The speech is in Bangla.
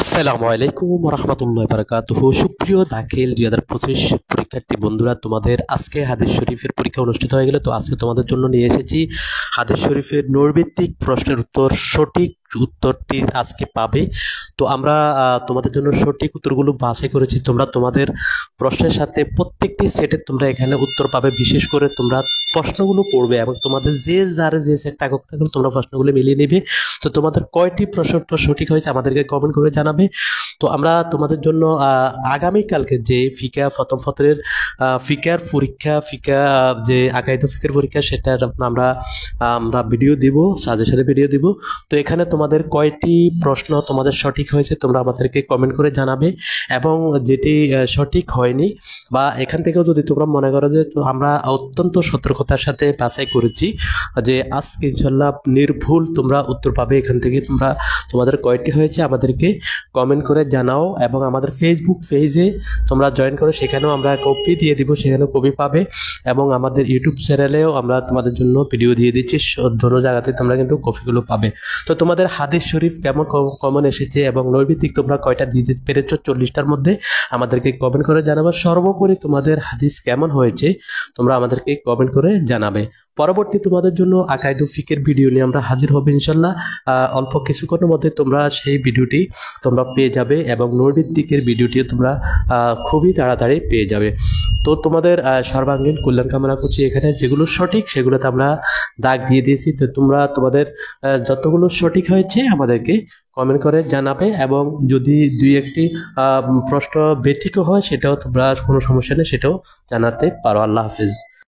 আসসালামু আলাইকুম রহমতুল্লাহ বারাকাতুহু। সুপ্রিয় দাখিল 2025 পরীক্ষার্থী বন্ধুরা, তোমাদের আজকে হাদিস শরীফের পরীক্ষা অনুষ্ঠিত হয়ে গেল। তো আজকে তোমাদের জন্য নিয়ে এসেছি হাদিস শরীফের নৈর্ব্যক্তিক প্রশ্নের উত্তর। সঠিক উত্তরটি আজকে পাবে। তো আমরা তোমাদের জন্য সঠিক উত্তরগুলো বাছাই করেছি। তোমরা তোমাদের প্রশ্নের সাথে প্রত্যেকটি সেটের তোমরা এখানে উত্তর পাবে। বিশেষ করে তোমরা প্রশ্নগুলো পড়বে এবং তোমাদের যার যে সেট থাকুক না কেন তোমরা প্রশ্নগুলো মিলিয়ে নেবে। তো তোমাদের কয়টি প্রশ্ন উত্তর সঠিক হয়েছে আমাদেরকে কমেন্ট করে জানাবে। তো আমরা তোমাদের জন্য আগামীকালকে যে ফিকা প্রথম পত্রের ফিকার পরীক্ষা, যে আকাইদ ফিকের পরীক্ষা, সেটা আমরা আমরা ভিডিও দিব, সাজেশনের ভিডিও দিব। তো এখানে তোমাদের কয়টি প্রশ্ন তোমাদের সঠিক হয়েছে তোমরা আমাদেরকে কমেন্ট করে জানাবে, এবং যেটি সঠিক হয়নি বা এখান থেকেও যদি তোমরা মনে করো যে তো আমরা অত্যন্ত সতর্কতার সাথে বাছাই করেছি যে আজকে ইনশাল্লাহ নির্ভুল তোমরা উত্তর পাবে, এখান থেকে তোমরা তোমাদের কয়টি হয়েছে আমাদেরকে কমেন্ট করে জানাও। এবং আমাদের ফেসবুক পেজে তোমরা জয়েন করো, সেখানেও আমরা কপি দিয়ে দিব, সেখানেও কপি পাবে। এবং আমাদের ইউটিউব চ্যানেলেও আমরা তোমাদের জন্য ভিডিও দিয়ে দিচ্ছি, দোনো জায়গাতে তোমরা কিন্তু কপিগুলো পাবে। তো তোমাদের হাদিস শরীফ কেমন কমন এসেছে এবং নৈর্ব্যক্তিক তোমরা কয়টা দিতে পেরেছো 40টার মধ্যে আমাদেরকে কমেন্ট করে জানাবে। সর্বোপরি তোমাদের হাদিস কেমন হয়েছে তোমরা আমাদেরকে কমেন্ট করে জানাবে। পরবর্তী তোমাদের জন্য আকাইদ ফিকের ভিডিও নিয়ে আমরা হাজির হব ইনশাল্লাহ। অল্প কিছুক্ষণের মধ্যে তোমরা সেই ভিডিওটি তোমরা পেয়ে যাবে এবং নৈর্ব্যক্তিকের ভিডিওটিও তোমরা খুবই তাড়াতাড়ি পেয়ে যাবে। তো তোমাদের সর্বাঙ্গীন কল্যাণ কামনা করছি। এখানে যেগুলো সঠিক সেগুলোতে আমরা দাগ দিয়ে দিয়েছি। তো তোমরা তোমাদের যতগুলো সঠিক হয়েছে আমাদেরকে কমেন্ট করে জানাবে, এবং যদি দুই একটি প্রশ্ন ব্যতিক্রম হয় সেটাও তোমরা কোনো সমস্যা নেই, সেটাও জানাতে পারো। আল্লাহ হাফিজ।